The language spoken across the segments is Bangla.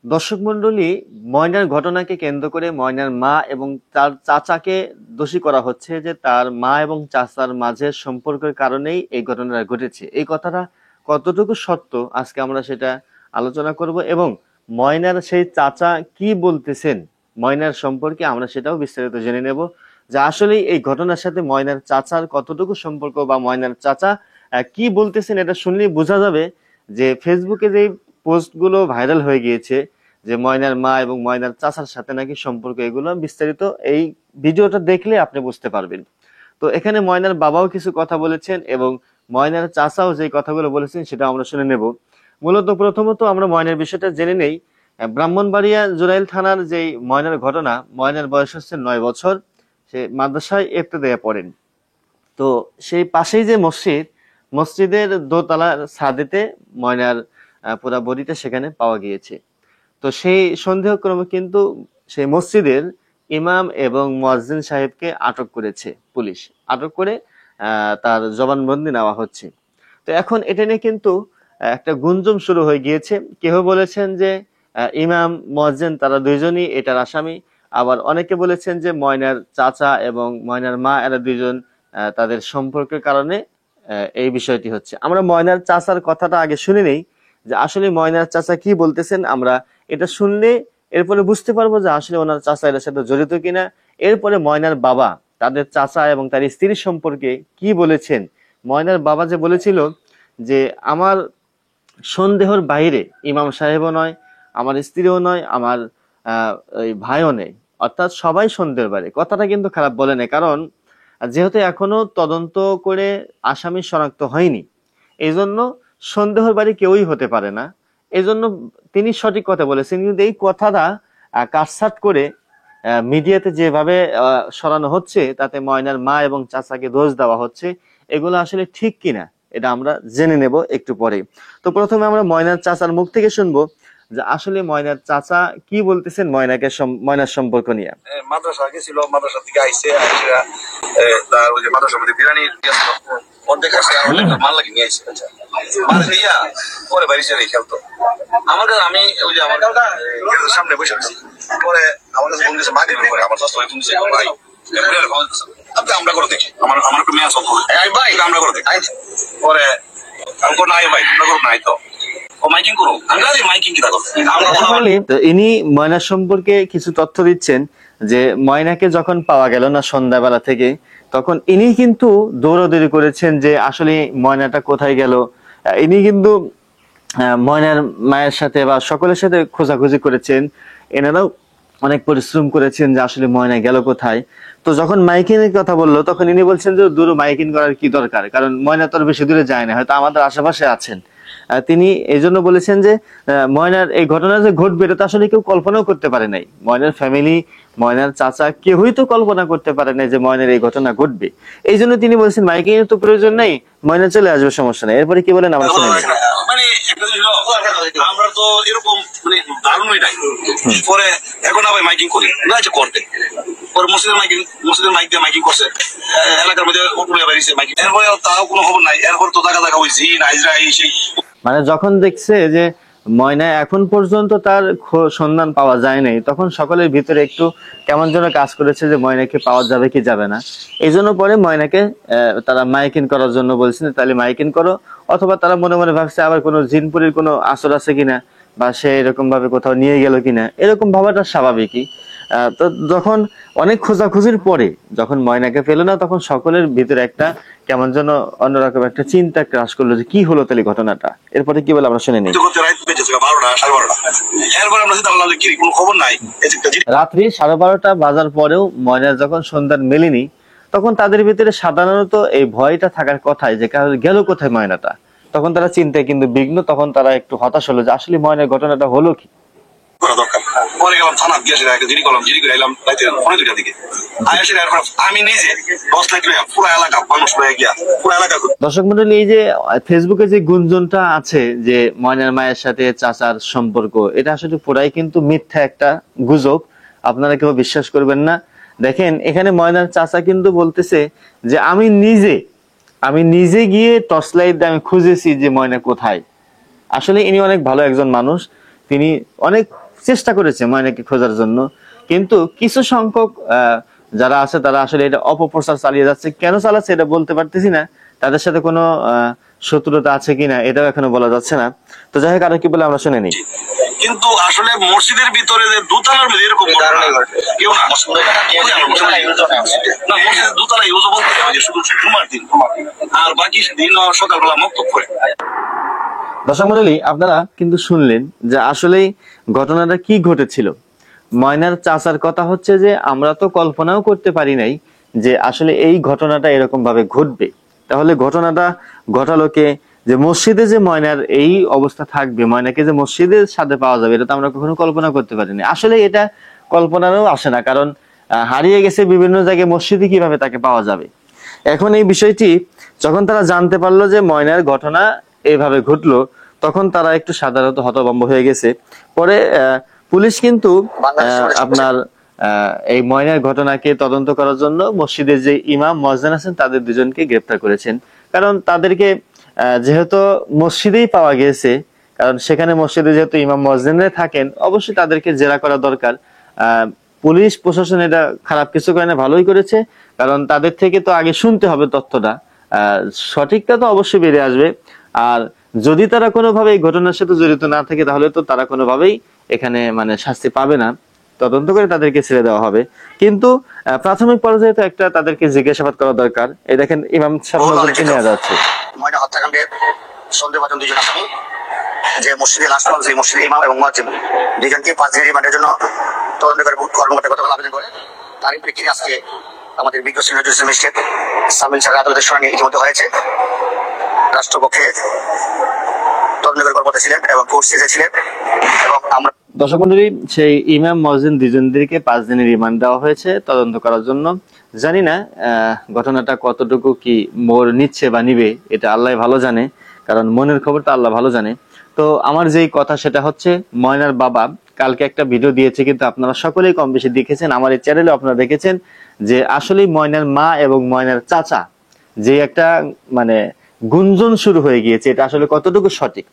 দর্শক মন্ডলী, ময়নার ঘটনাকে কেন্দ্র করে ময়নার মা এবং তার চাচাকে দোষী করা হচ্ছে যে তার মা এবং চাচার মাঝের সম্পর্কের কারণেই এই ঘটনাটা ঘটেছে। এই কথাটা কতটুকু সত্য আজকে আমরা সেটা আলোচনা করব এবং ময়নার সেই চাচা কি বলতেছেন ময়নার সম্পর্কে আমরা সেটাও বিস্তারিত জেনে নেব, যে আসলে এই ঘটনার সাথে ময়নার চাচার কতটুকু সম্পর্ক বা ময়নার চাচা কি বলতেছেন। এটা শুনলেই বোঝা যাবে যে ফেসবুকে যে পোস্টগুলো ভাইরাল হয়ে গিয়েছে যে ময়নার মা এবং ময়নার চাচার সাথে নাকি সম্পর্ক, এগুলো বিস্তারিত এই ভিডিওটা দেখলে আপনি বুঝতে পারবেন। তো এখানে ময়নার বাবাও কিছু কথা বলেছেন এবং ময়নার চাচাও যে কথাগুলো বলেছেন সেটা আমরা শুনে নেব। মূলত প্রথমত আমরা ময়নার বিষয়টা জেনে নেই। ব্রাহ্মণবাড়িয়া জুরাইল থানার যে ময়নার ঘটনা, ময়নার বয়স হচ্ছে 9 বছর। সে মাদ্রাসায় ইবতেদাইয়া পড়েন। তো সেই পাশেই যে মসজিদের দোতলার ছাদেতে ময়নার পুরা বডিটা সেখানে পাওয়া গিয়েছে। তো সেই সন্দেহক্রমে কিন্তু সেই মসজিদের ইমাম এবং মুয়াজ্জিন সাহেবকে আটক করেছে পুলিশ। আটক করে তার জবানবন্দি নেওয়া হচ্ছে। তো এখন এটা নিয়ে কিন্তু একটা গুঞ্জন শুরু হয়ে গিয়েছে। কেউ বলেছেন যে ইমাম মুয়াজ্জিন তারা দুইজনই এটার আসামি, আবার অনেকে বলেছেন যে ময়নার চাচা এবং ময়নার মা এরা দুইজন তাদের সম্পর্কের কারণে এই বিষয়টি হচ্ছে। আমরা ময়নার চাচার কথাটা আগে শুনে নেই যে আসলে ময়নার চাচা কি বলতেছেন। আমরা এটা শুনলে এরপরে বুঝতে পারবো যে আসলে ওনার চাচা এর সাথে জড়িত কিনা। এরপরে ময়নার বাবা তাদের চাচা এবং তার স্ত্রীর সম্পর্কে কি বলেছেন। ময়নার বাবা যে বলেছিল যে আমার সন্দেহের বাইরে ইমাম সাহেবও নয়, আমার স্ত্রীও নয়, আমার ওই ভাইও নেই, অর্থাৎ সবাই সন্দেহের বাইরে। কথাটা কিন্তু খারাপ বলে না, কারণ যেহেতু এখনো তদন্ত করে আসামি শনাক্ত হয়নি, এই জন্য সন্দেহের বাড়ি কেউই হতে পারে না। এই জন্য তিনি সঠিক কথা বলেছেন। কিন্তু এই কথাটা কাটছাট করে মিডিয়াতে যেভাবে সরানো হচ্ছে, তাতে ময়নার মা এবং চাচাকে দোষ দেওয়া হচ্ছে, এগুলো আসলে ঠিক কিনা এটা আমরা জেনে নেব একটু পরে। তো প্রথমে আমরা ময়নার চাচার মুখ থেকে শুনবো যে আসলে ময়নার চাচা কি বলতেছেন ময়নার সম্পর্ক নিয়ে। মাদ্রাসা গেছিল, মাদ্রাসা থেকে আইসে তার ওই যে মাদ্রাসার মধ্যে বিরিয়ানির অর্ধেক আসে, মাল লাগে নিয়ে আইসে। মাল দিয়া পরে বাড়ি ছেড়ে খেলতো। আমার কাছে আমি ওই যে আমার সামনে বসে আছি, পরে আমার কাছে ফোন দিয়েছে মাকে করে, আমার স্বাস্থ্য ফোন দিয়েছে ভাই আমরা করে দেখি, আমার একটু মেয়ে সব ভাই আমরা করে দেখি। পরে আমি কোনো নাই ভাই আমরা করো নাই তো ইনি ময়নার সম্পর্কে কিছু তথ্য দিচ্ছেন যে ময়নাকে যখন পাওয়া গেল না সন্ধ্যাবেলা থেকে, তখন ইনি কিন্তু দৌড়াদৌড়ি করেছেন যে আসলে ময়নাটা কোথায় গেল। ইনি কিন্তু ময়নার মায়ের সাথে বা সকলের সাথে খোঁজাখুঁজি করেছেন। এনারাও অনেক পরিশ্রম করেছেন যে আসলে ময়না গেল কোথায়। তো যখন মাইকিংয়ের কথা বললো, তখন ইনি বলছেন যে দূরে মাইকিং করার কি দরকার, কারণ ময়না তো আর বেশি দূরে যায় না, হয়তো আমাদের আশেপাশে আছেন। তিনি এই জন্য বলেছেন যে ময়নার এই ঘটনা যে ঘটবে এটা তো আসলে কেউ কল্পনাও করতে পারে নাই। ময়নার ফ্যামিলি, ময়নার চাচা কেউই তো কল্পনা করতে পারে নাই যে ময়নার এই ঘটনা ঘটবে। এই জন্য তিনি বলছেন মাইকিং এর তো প্রয়োজন নাই, ময়না চলে আসবে, সমস্যা নেই। এরপরে কি বলেন আমরা শুনে নিই। আমরা তো এরকম মানে দারুণই নাই। পরে এখন আবার মাইকিং করি না, করতে পরে মসজিদের মাইক দিয়ে মাইকিং করছে, এলাকার মধ্যে উপরে বাড়িছে মাইকিং। এরপরে তাও কোনো খবর নাই। এরপর তো দেখা হয়েছি নাইজরা এই সেই, মানে যখন দেখছে যে ময়না এখন পর্যন্ত তার সন্ধান পাওয়া যায় নাই, তখন সকলের ভিতরে একটু কেমন যেন কাজ করেছে যে ময়নাকে পাওয়া যাবে কি যাবে না। এই জন্য পরে ময়নাকে তারা মাইকিং করার জন্য বলছেন, তাহলে মাইকিং করো। অথবা তারা মনে মনে ভাবছে আবার কোনো জিনপুরির কোনো আসর আছে কিনা, বা সে এরকম ভাবে কোথাও নিয়ে গেল কিনা, এরকম ভাবাটা স্বাভাবিকই। তো যখন অনেক খোঁজাখুঁজির পরে যখন ময়নাকে পেল না, তখন সকলের ভিতরে একটা কেমন যেন অন্যরকম একটা চিন্তা ক্রাস করলো যে কি হলো তাহলে ঘটনাটা। এরপরে কি বলে আমরা শুনে নিই। রাত্রি 12:30 বাজার পরেও ময়নার যখন সন্ধান মেলেনি, তখন তাদের ভিতরে সাধারণত এই ভয়টা থাকার কথাই যে গেল কোথায় ময়নাটা। তখন তারা চিন্তায় কিন্তু বিঘ্ন, তখন তারা একটু হতাশ হলো যে আসলে ময়নার ঘটনাটা হলো কি। দর্শক মন্ডলী, এই যে ফেসবুকে যে গুঞ্জনটা আছে যে ময়নার মায়ের সাথে চাচার সম্পর্ক, এটা আসলে পুরাই কিন্তু মিথ্যা একটা গুজব, আপনারা কেউ বিশ্বাস করবেন না। দেখেন এখানে ময়নার চাচা কিন্তু বলতেছে যে আমি নিজে গিয়ে টর্চ লাইট দিয়ে আমি খুঁজেছি যে ময়না কোথায়। আসলে ইনি অনেক ভালো একজন মানুষ, তিনি অনেক চেষ্টা করেছে ময়নাকে খোঁজার জন্য, কিন্তু কিছু সংখ্যক যারা আছে তারা আসলে এটা অপপ্রচার চালিয়ে যাচ্ছে। কেন চালাচ্ছে এটা বলতে পারতেছি না, তাদের সাথে কোনো শত্রুতা আছে কিনা এটাও এখনো বলা যাচ্ছে না। তো যাই হোক, আরো কি বলে আমরা শুনে নিই। কিন্তু আসলে মসজিদের ভিতরে যে দোতলার মধ্যে এরকম কেউ না, মসজিদের দোতলা ইউজ বলতে শুধু জুমার দিন, আর বাকি দিন সকালবেলা মক্তব করে। দর্শক মণ্ডলী, আপনারা কিন্তু শুনলেন যে আসলেই ঘটনাটা কি ঘটেছিল। ময়নার চাচার কথা হচ্ছে যে আমরা তো কল্পনাও করতে পারি নাই যে আসলে এই ঘটনাটা এরকম ভাবে ঘটবে। তাহলে ঘটনাটা ঘটালো কে? যে মসজিদে যে ময়নার এই অবস্থা থাকবে, ময়নাকে যে মসজিদের সাথে পাওয়া যাবে, এটা তো আমরা কখনো কল্পনা করতে পারিনি। আসলে এটা কল্পনারও আসে না, কারণ হারিয়ে গেছে বিভিন্ন জায়গায়, মসজিদে কিভাবে তাকে পাওয়া যাবে। এখন এই বিষয়টি যখন তারা জানতে পারলো যে ময়নার ঘটনা এইভাবে ঘটলো, তখন তারা একটু সাধারণত হতভম্ব হয়ে গেছে। পরে পুলিশ কিন্তু আপনার এই ময়নার ঘটনাকে তদন্ত করার জন্য মসজিদের যে ইমাম মুয়াজ্জিন আছেন তাদের দুজনকে গ্রেপ্তার করেছেন। কারণ তাদেরকে যেহেতু মসজিদেই পাওয়া গেছে, কারণ সেখানে মসজিদে যেহেতু ইমাম মুয়াজ্জিনরা থাকেন, অবশ্যই তাদেরকে জেরা করা দরকার। পুলিশ প্রশাসন এটা খারাপ কিছু করে না, ভালোই করেছে। কারণ তাদের থেকে তো আগে শুনতে হবে তথ্যটা, সঠিকটা তো অবশ্যই বেরিয়ে আসবে। আর যদি তারা কোনোভাবে এই ঘটনার সাথে জড়িত না থাকে, তাহলে তো তারা কোনোভাবেই এখানে মানে শাস্তি পাবে না, তদন্ত করে তাদেরকে ছেড়ে দেওয়া হবে। কিন্তু প্রাথমিক পর্যায়ে তো একটা তাদেরকে জিজ্ঞাসাবাদ করা দরকার। এই দেখেন ইমাম সাহেবকে নেওয়া যাচ্ছে। ময়না হত্যাকাণ্ডের সন্দেহভাজন দুজন আসামি, যে মসজিদে লাশ পাওয়া গেছে, মসজিদের ইমাম এবং মুয়াজ্জিন দুজনকে 5 দিনের রিমান্ডের জন্য তদন্তকারী কর্মকর্তা গতকাল আবেদন করে। তারই প্রেক্ষিতে আজকে আমাদের বিজ্ঞ সিনিয়র জুডিশিয়াল ম্যাজিস্ট্রেট সামিল স্যার আদালতের শুনানি ইতিমধ্যে হয়েছে। রাষ্ট্রপক্ষে তদন্তকারী কর্মকর্তা ছিলেন এবং কোর্ট সিজে ছিলেন, এবং আমরা দর্শক মণ্ডলী, সেই ইমাম মুয়াজ্জিন দুজনদেরকে 5 দিনের রিমান্ড দেওয়া হয়েছে তদন্ত করার জন্য। জানি না ঘটনাটা কতটুকু কি মোড় নিচ্ছে বা নিবে, এটা আল্লাহ ভালো জানে, কারণ মনের খবর তো আল্লাহ ভালো জানে। তো আমার যেই কথা সেটা হচ্ছে, ময়নার বাবা কালকে একটা ভিডিও দিয়েছে, কিন্তু আপনারা সকলেই কম বেশি দেখেছেন, আমার এই চ্যানেলে আপনারা দেখেছেন যে আসলে ময়নার মা এবং ময়নার চাচা যে একটা মানে গুঞ্জন শুরু হয়ে গিয়েছে, এটা আসলে কতটুকু সঠিক।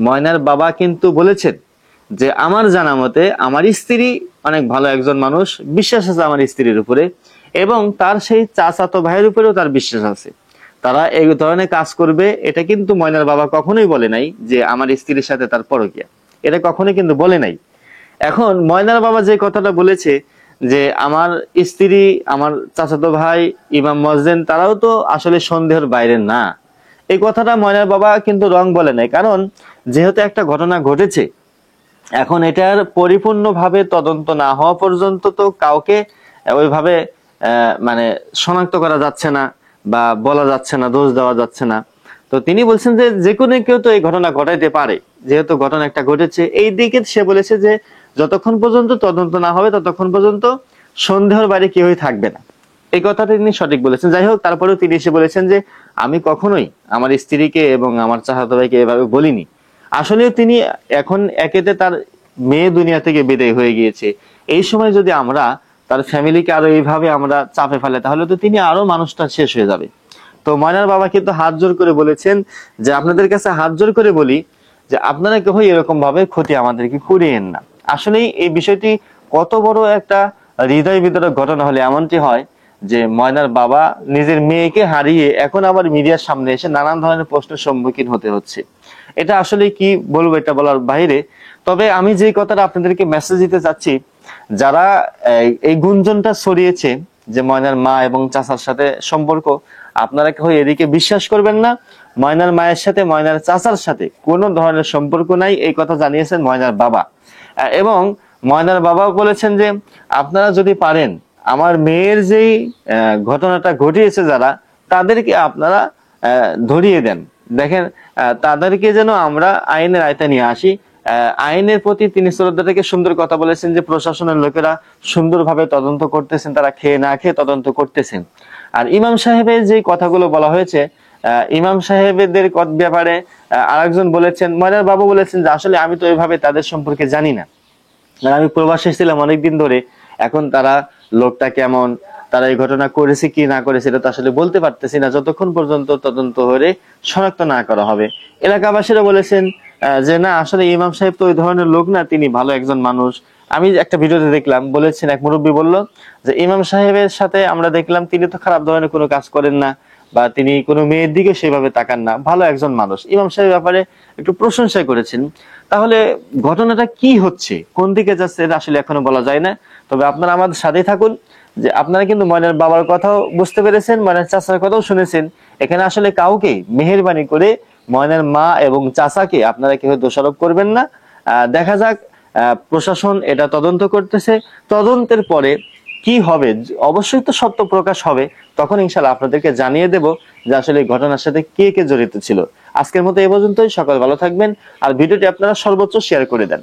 ময়নার বাবা কিন্তু বলেছেন যে আমার জানা মতে আমার স্ত্রী অনেক ভালো একজন মানুষ, বিশ্বাস আছে আমার স্ত্রীর উপরে, এবং তার সেই চাচাতো ভাইয়ের উপরেও তার বিশ্বাস আছে, তারা এই ধরনের কাজ করবে। এটা কিন্তু ময়নার বাবা কখনোই বলে নাই যে আমার স্ত্রীর সাথে তার পরকীয়া, এটা কখনোই কিন্তু বলে নাই। এখন ময়নার বাবা যে কথাটা বলেছে যে আমার স্ত্রী, আমার চাচাতো ভাই ইমাম মুয়াজ্জিন, তারাও তো আসলে সন্দেহের বাইরে না, এই কথাটা ময়নার বাবা কিন্তু রং বলে নাই। কারণ যেহেতু একটা ঘটনা ঘটেছে, এখন এটার পরিপূর্ণভাবে তদন্ত না হওয়া পর্যন্ত তো কাউকে ওইভাবে মানে শনাক্ত করা যাচ্ছে না বা বলা যাচ্ছে না, দোষ দেওয়া যাচ্ছে না। তো তিনি বলছেন যে যে কোনো কেউ তো এই ঘটনা ঘটাইতে পারে, যেহেতু ঘটনা একটা ঘটেছে। এই দিকে সে বলেছে যে যতক্ষণ পর্যন্ত তদন্ত না হবে ততক্ষণ পর্যন্ত সন্দেহের বাইরে কেউই থাকবে না, এই কথাটা তিনি সঠিক বলেছেন। যাই হোক, তারপরেও তিনি এসে বলেছেন যে আমি কখনোই আমার স্ত্রীকে এবং আমার চাচাতো ভাইকে এভাবে বলিনি। আসলেও তিনি এখন একেতে তার মেয়ে দুনিয়া থেকে বিদায় হয়ে গিয়েছে, এই সময় যদি আমরা তার ফ্যামিলিকে আরো এইভাবে আমরা চাপে ফেলে, তাহলে তো তিনি আরো মানুষটা শেষ হয়ে যাবে। তো ময়নার বাবা কিন্তু হাত জোর করে বলেছেন যে আপনাদের কাছে হাত জোর করে বলি যে আপনারা কেউ এরকম ভাবে ক্ষতি আমাদেরকে করিয়েন না। আসলে এই বিষয়টি কত বড় একটা হৃদয় বিদারক ঘটনা হলে এমনটি হয় যে ময়নার বাবা নিজের মেয়েকে হারিয়ে এখন আবার মিডিয়ার সামনে এসে নানান ধরনের প্রশ্নের সম্মুখীন হতে হচ্ছে। এটা আসলে কি বলবো, এটা বলার বাইরে। তবে আমি যে কথাটা আপনাদেরকে মেসেজ দিতে চাচ্ছি, যারা এই গুঞ্জনটা ছড়িয়েছে যে ময়নার মা এবং চাচার সাথে সম্পর্ক, আপনারা কেউ এদিকে বিশ্বাস করবেন না। ময়নার মায়ের সাথে ময়নার চাচার সাথে কোনো ধরনের সম্পর্ক নাই, এই কথা জানিয়েছেন ময়নার বাবা। এবং ময়নার বাবা বলেছেন যে আপনারা যদি পারেন আমার মেয়ের যেই ঘটনাটা ঘটিয়েছে যারা, তাদেরকে আপনারা ধরিয়ে দেন। দেখেন তাদেরকে যেন আমরা আইনের আয়তায় নিয়ে আসি। আইনের প্রতি তিনি শ্রদ্ধা থেকে সুন্দর কথা বলেছেন যে প্রশাসনের লোকেরা সুন্দরভাবে তদন্ত করতেছেন, তারা খেয়ে না খেয়ে তদন্ত করতেছেন। আর ইমাম সাহেবের যে কথাগুলো বলা হয়েছে, ইমাম সাহেবদের ব্যাপারে আরেকজন বলেছেন, ময়নার বাবু বলেছেন যে আসলে আমি তো এইভাবে তাদের সম্পর্কে জানি না, আমি প্রবাসে ছিলাম অনেকদিন ধরে, এখন তারা লোকটা কেমন, তারা এই ঘটনা করেছে কি না করেছে এটা তো আসলে বলতে পারতেছি না যতক্ষণ পর্যন্ত তদন্ত করে শনাক্ত না করা হবে। এলাকাবাসীরা বলেছেন যে না, আসলে ইমাম সাহেব তো ওই ধরনের লোক না, তিনি ভালো একজন মানুষ। আমি একটা ভিডিওতে দেখলাম, বলেছেন এক মুরব্বী বলল যে ইমাম সাহেবের সাথে আমরা দেখলাম তিনি তো খারাপ ধরনের কোনো কাজ করেন না, বা তিনি কোনো মেয়ের দিকে সেভাবে তাকান না, ভালো একজন মানুষ। ইমাম সাহেবের ব্যাপারে একটু প্রশংসা করেছেন। তাহলে ঘটনাটা কি হচ্ছে, কোন দিকে যাচ্ছে, এটা আসলে এখনো বলা যায় না। তবে আপনারা আমাদের সাথেই থাকুন, যে আপনারা কিন্তু ময়নার বাবার কথাও বুঝতে পেরেছেন, ময়নার চাচার কথাও শুনেছেন। এখানে আসলে কাউকে মেহেরবানি করে ময়নার মা এবং চাচাকে আপনারা কেউ দোষারোপ করবেন না। দেখা যাক, প্রশাসন এটা তদন্ত করতেছে, তদন্তের পরে কি হবে অবশ্যই তো সত্য প্রকাশ হবে, তখন ইনশাল্লাহ আপনাদেরকে জানিয়ে দেব যে আসলে এই ঘটনার সাথে কে কে জড়িত ছিল। আজকের মতো এ পর্যন্তই। সকল ভালো থাকবেন, আর ভিডিওটি আপনারা সর্বোচ্চ শেয়ার করে দেন।